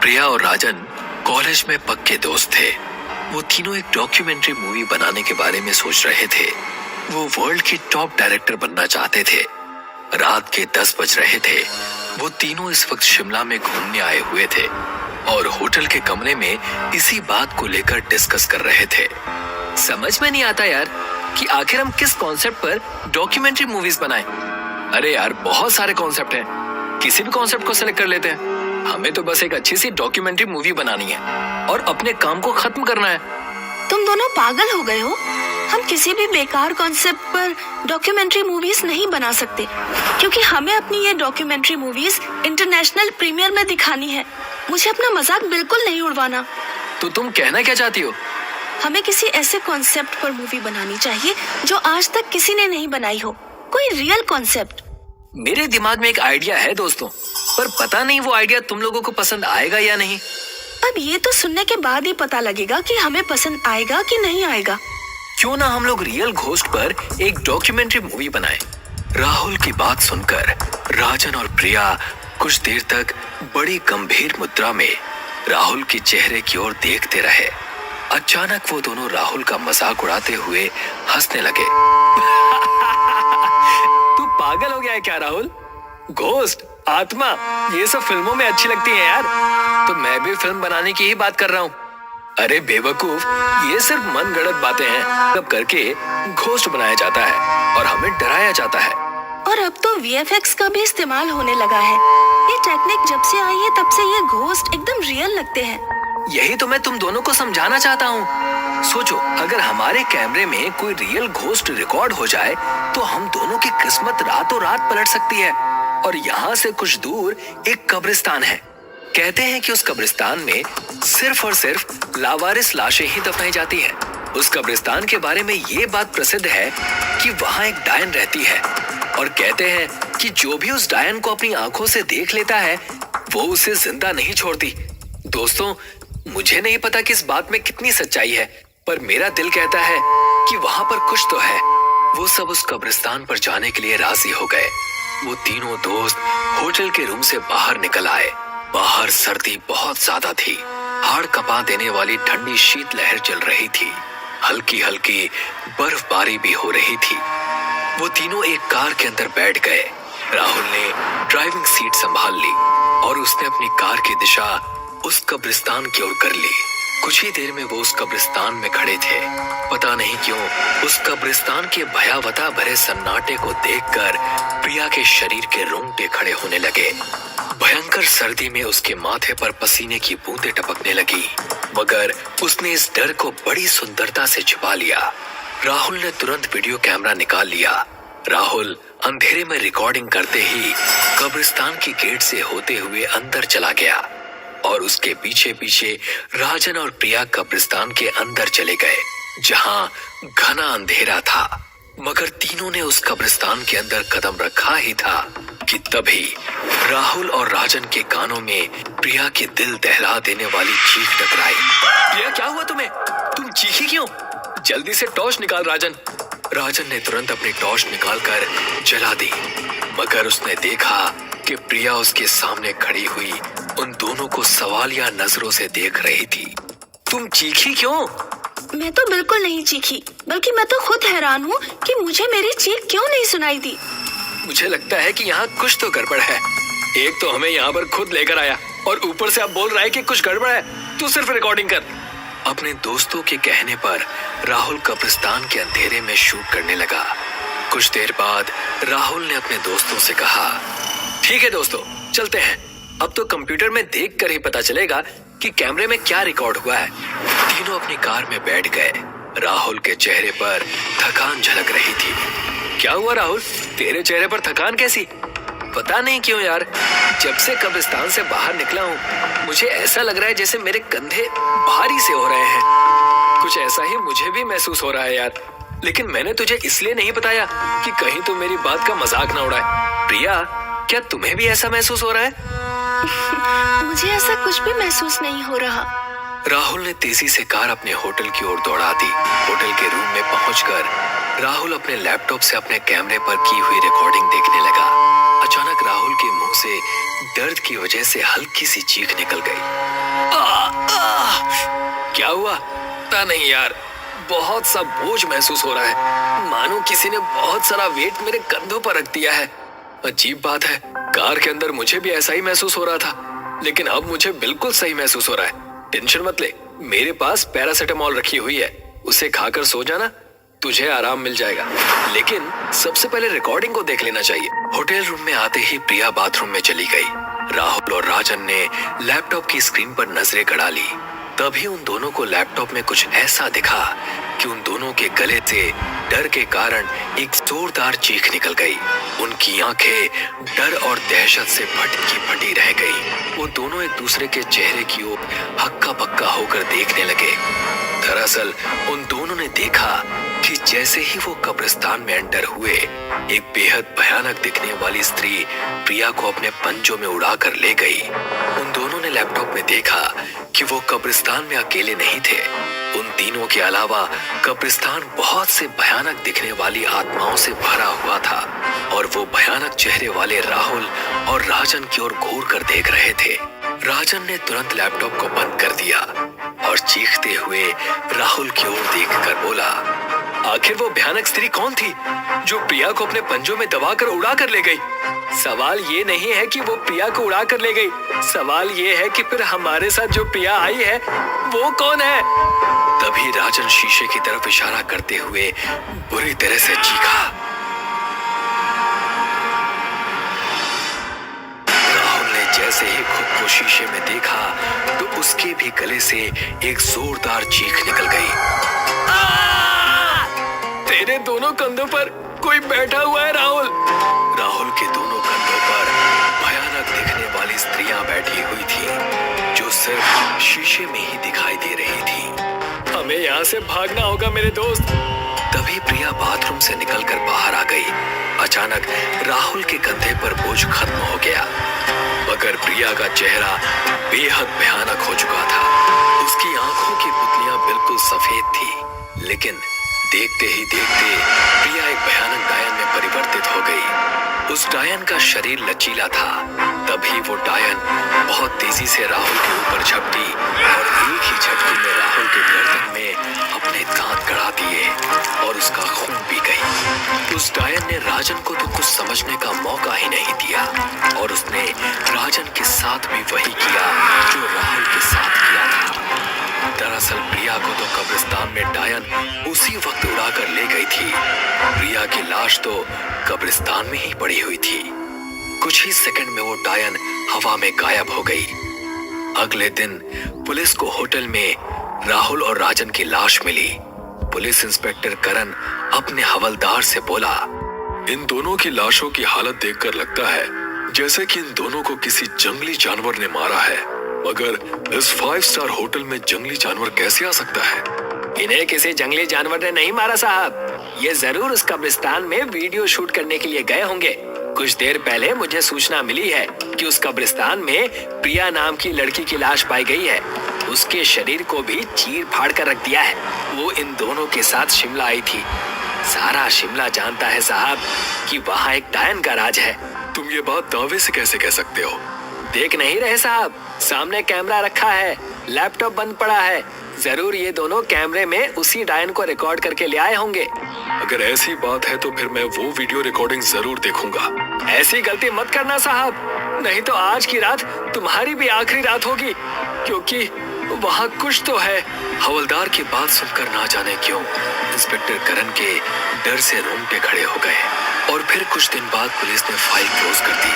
प्रिया और राजन कॉलेज में पक्के दोस्त थे। वो तीनों एक डॉक्यूमेंट्री मूवी बनाने के बारे में सोच रहे थे। वो वर्ल्ड के टॉप डायरेक्टर बनना चाहते थे। रात के 10 बज रहे थे। वो तीनों इस वक्त शिमला में घूमने आए हुए थे और होटल के कमरे में इसी बात को लेकर डिस्कस कर रहे थे। समझ में नहीं आता यार कि आखिर हम किस कॉन्सेप्ट पर डॉक्यूमेंट्री मूवीज बनाएं। अरे यार बहुत सारे कॉन्सेप्ट हैं, किसी भी कॉन्सेप्ट को सिलेक्ट कर लेते हैं। हमें तो बस एक अच्छी सी डॉक्यूमेंट्री मूवी बनानी है और अपने काम को खत्म करना है। तुम दोनों पागल हो गए हो। हम किसी भी बेकार कॉन्सेप्ट पर डॉक्यूमेंट्री मूवीज नहीं बना सकते, क्योंकि हमें अपनी ये डॉक्यूमेंट्री मूवीज इंटरनेशनल प्रीमियर में दिखानी है। मुझे अपना मजाक बिल्कुल नहीं उड़वाना। तो तुम कहना क्या चाहती हो? हमें किसी ऐसे कॉन्सेप्ट पर मूवी बनानी चाहिए जो आज तक किसी ने नहीं बनाई हो, कोई रियल कॉन्सेप्ट। मेरे दिमाग में एक आइडिया है दोस्तों, पर पता नहीं वो आइडिया तुम लोगों को पसंद आएगा या नहीं। अब ये तो सुनने के बाद ही पता लगेगा कि हमें पसंद आएगा कि नहीं आएगा। क्यों ना हम लोग रियल घोस्ट पर एक डॉक्यूमेंट्री मूवी बनाएं। राहुल की बात सुनकर राजन और प्रिया कुछ देर तक बड़ी गंभीर मुद्रा में राहुल के चेहरे की ओर देखते रहे। अचानक वो दोनों राहुल का मजाक उड़ाते हुए हंसने लगे। तू पागल हो गया है क्या राहुल? घोस्ट, आत्मा, ये सब फिल्मों में अच्छी लगती है यार। तो मैं भी फिल्म बनाने की ही बात कर रहा हूँ। अरे बेवकूफ, ये सिर्फ मन गढ़ंत बातें हैं। तब करके घोस्ट बनाया जाता है और हमें डराया जाता है। और अब तो VFX का भी इस्तेमाल होने लगा है। ये टेक्निक जब से आई है तब से ये घोस्ट एकदम रियल लगते हैं। यही तो मैं तुम दोनों को समझाना चाहता हूँ। सोचो, अगर हमारे कैमरे में कोई रियल घोस्ट रिकॉर्ड हो जाए तो हम दोनों की किस्मत रातों रात पलट सकती है। और यहाँ से कुछ दूर एक कब्रिस्तान है। कहते हैं कि उस कब्रिस्तान में सिर्फ और सिर्फ लावारिस लाशें ही दफनाई जाती हैं। उस कब्रिस्तान के बारे में ये बात प्रसिद्ध है कि वहाँ एक डायन रहती है और कहते हैं कि जो भी उस डायन को अपनी आंखों से देख लेता है वो उसे जिंदा नहीं छोड़ती। दोस्तों, मुझे नहीं पता कि इस बात में कितनी सच्चाई है, पर मेरा दिल कहता है कि वहाँ पर कुछ तो है। वो सब उस कब्रिस्तान पर जाने के लिए राजी हो गए। वो तीनों दोस्त होटल के रूम से बाहर निकल आए। बाहर सर्दी बहुत ज्यादा थी। हाड़ कपा देने वाली ठंडी शीतलहर चल रही थी। हल्की हल्की बर्फबारी भी हो रही थी। वो तीनों एक कार के अंदर बैठ गए। राहुल ने ड्राइविंग सीट संभाल ली और उसने अपनी कार की दिशा उस कब्रिस्तान की ओर कर ली। कुछ ही देर में वो उस कब्रिस्तान में खड़े थे। पता नहीं क्यों उस कब्रिस्तान के भयावता भरे सन्नाटे को देखकर प्रिया के शरीर के रोंगटे खड़े होने लगे। भयंकर सर्दी में उसके माथे पर पसीने की बूंदें टपकने लगी, मगर उसने इस डर को बड़ी सुंदरता से छिपा लिया। राहुल ने तुरंत वीडियो कैमरा निकाल लिया। राहुल अंधेरे में रिकॉर्डिंग करते ही कब्रिस्तान की गेट से होते हुए अंदर चला गया और उसके पीछे पीछे राजन और प्रिया कब्रिस्तान के अंदर चले गए, जहां घना अंधेरा था। मगर तीनों ने उस कब्रिस्तान के अंदर कदम रखा ही था कि तभी राहुल और राजन के कानों में प्रिया के दिल दहला देने वाली चीख टकराई। प्रिया, क्या हुआ तुम्हें? तुम चीखी क्यों? जल्दी से टॉर्च निकाल राजन। राजन ने तुरंत अपनी टॉर्च निकालकर जला दी, मगर उसने देखा कि प्रिया उसके सामने खड़ी हुई उन दोनों को सवालिया नजरों से देख रही थी। तुम चीखी क्यों? मैं तो बिल्कुल नहीं चीखी, बल्कि मैं तो खुद हैरान हूँ कि मुझे मेरी चीख क्यों नहीं सुनाई दी। मुझे लगता है कि यहाँ कुछ तो गड़बड़ है। एक तो हमें यहाँ पर खुद लेकर आया और ऊपर से अब बोल रहा है कि कुछ गड़बड़ है। तू सिर्फ रिकॉर्डिंग कर। अपने दोस्तों के कहने पर राहुल कब्रिस्तान के अंधेरे में शूट करने लगा। कुछ देर बाद राहुल ने अपने दोस्तों से कहा, ठीक है दोस्तों, चलते हैं। अब तो कंप्यूटर में देख कर ही पता चलेगा कि कैमरे में क्या रिकॉर्ड हुआ है। तीनों अपनी कार में बैठ गए। राहुल के चेहरे पर थकान झलक रही थी। क्या हुआ राहुल, तेरे चेहरे पर थकान कैसी? पता नहीं क्यों यार, जब से कब्रिस्तान से बाहर निकला हूँ मुझे ऐसा लग रहा है जैसे मेरे कंधे भारी से हो रहे हैं। कुछ ऐसा ही मुझे भी महसूस हो रहा है यार। लेकिन मैंने तुझे इसलिए नहीं बताया कि कहीं तू मेरी बात का मजाक ना उड़ाए। प्रिया, क्या तुम्हें भी ऐसा महसूस हो रहा है? मुझे ऐसा कुछ भी महसूस नहीं हो रहा। राहुल ने तेजी से कार अपने होटल की ओर दौड़ा दी। होटल के रूम में पहुंचकर राहुल अपने लैपटॉप से अपने कैमरे पर की हुई रिकॉर्डिंग देखने लगा। अचानक राहुल के मुंह से दर्द की वजह से हल्की सी चीख निकल गई। क्या हुआ? पता नहीं यार, बहुत सा बोझ महसूस हो रहा है, मानो किसी ने बहुत सारा वेट मेरे कंधों पर रख दिया है। अजीब बात है, कार के अंदर मुझे भी ऐसा ही महसूस हो रहा था, लेकिन अब मुझे बिल्कुल सही महसूस हो रहा है। टेंशन मत ले, मेरे पास पैरासिटामोल रखी हुई है, उसे खाकर सो जाना, तुझे आराम मिल जाएगा। लेकिन सबसे पहले रिकॉर्डिंग को देख लेना चाहिए। होटल रूम में आते ही प्रिया बाथरूम में चली गई। राहुल और राजन ने लैपटॉप की स्क्रीन पर नजरें गड़ा ली। तभी उन दोनों को लैपटॉप में कुछ ऐसा दिखा कि उन दोनों के गले से डर के कारण एक जोरदार चीख निकल गई। उनकी आंखें डर और दहशत से फटी फटी रह गई। वो दोनों एक दूसरे के चेहरे की ओर हक्का बक्का होकर देखने लगे। दरअसल उन दोनों ने देखा कि जैसे ही वो कब्रिस्तान में एंटर हुए, एक बेहद भयानक दिखने वाली स्त्री प्रिया को अपने पंजों में उड़ाकर ले गई। उन दोनों ने लैपटॉप में देखा कि वो कब्रिस्तान में अकेले नहीं थे। उन तीनों के अलावा कब्रिस्तान बहुत से भयानक दिखने वाली आत्माओं से भरा हुआ था और वो भयानक चेहरे वाले राहुल और राजन की ओर घूर कर देख रहे थे। राजन ने तुरंत लैपटॉप को बंद कर दिया और चीखते हुए राहुल की ओर देखकर बोला, आखिर वो भयानक स्त्री कौन थी जो प्रिया को अपने पंजों में दबाकर उड़ा कर ले गई? सवाल ये नहीं है कि वो प्रिया को उड़ा कर ले गई, सवाल ये है कि फिर हमारे साथ जो प्रिया आई है वो कौन है? तभी राजन शीशे की तरफ इशारा करते हुए बुरी तरह से चीखा। राहुल ने जैसे ही खुद को शीशे में देखा तो उसके भी गले से एक जोरदार चीख निकल गई। तेरे दोनों कंधों पर कोई बैठा हुआ है राहुल। राहुल के दोनों कंधों पर भयानक दिखने वाली स्त्रियां बैठी हुई थी जो सिर्फ शीशे में ही दिखाई दे रही थी। हमें यहाँ से भागना होगा मेरे दोस्त। तभी प्रिया बाथरूम से निकलकर बाहर आ गई। अचानक राहुल के कंधे पर बोझ खत्म हो गया, मगर प्रिया का चेहरा बेहद भयानक हो चुका था। उसकी आंखों की पुतलियां बिल्कुल सफेद थी, लेकिन देखते ही देखते प्रिया एक भयानक डायन में परिवर्तित हो गई। उस डायन का शरीर लचीला था। तभी वो डायन बहुत तेजी से राहुल के ऊपर झपटी और एक ही झटके में राहुल के गर्दन में अपने दांत गड़ा दिए और उसका खून पी गई। उस डायन ने राजन को तो कुछ समझने का मौका ही नहीं दिया और उसने राजन के साथ भी वही किया जो राहुल के साथ किया था। दरअसल प्रिया को तो कब्रिस्तान में डायन उसी वक्त उड़ा कर ले गई थी। प्रिया की लाश तो कब्रिस्तान में ही पड़ी हुई थी। कुछ ही सेकंड में वो डायन हवा में गायब हो गई। अगले दिन पुलिस को होटल में राहुल और राजन की लाश मिली। पुलिस इंस्पेक्टर करण अपने हवलदार से बोला, इन दोनों की लाशों की हालत देखकर लगता है जैसे कि इन दोनों को किसी जंगली जानवर ने मारा है, मगर इस 5 स्टार होटल में जंगली जानवर कैसे आ सकता है? इन्हें किसी जंगली जानवर ने नहीं मारा साहब, ये जरूर उस कब्रिस्तान में वीडियो शूट करने के लिए गए होंगे। कुछ देर पहले मुझे सूचना मिली है कि उस कब्रिस्तान में प्रिया नाम की लड़की की लाश पाई गई है। उसके शरीर को भी चीर फाड़ कर रख दिया है। वो इन दोनों के साथ शिमला आई थी। सारा शिमला जानता है साहब कि वहाँ एक डायन का राज है। तुम ये बात दावे से कैसे कह सकते हो? देख नहीं रहे साहब, सामने कैमरा रखा है, लैपटॉप बंद पड़ा है। जरूर ये दोनों कैमरे में उसी डायन को रिकॉर्ड करके ले आए होंगे। अगर ऐसी बात है तो फिर मैं वो वीडियो रिकॉर्डिंग जरूर देखूंगा। ऐसी गलती मत करना साहब, नहीं तो आज की रात तुम्हारी भी आखिरी रात होगी, क्योंकि वहाँ कुछ तो है। हवलदार की बात सुनकर ना जाने क्यों इंस्पेक्टर करण के डर से रोंगटे खड़े हो गए और फिर कुछ दिन बाद पुलिस ने फाइल क्लोज कर दी।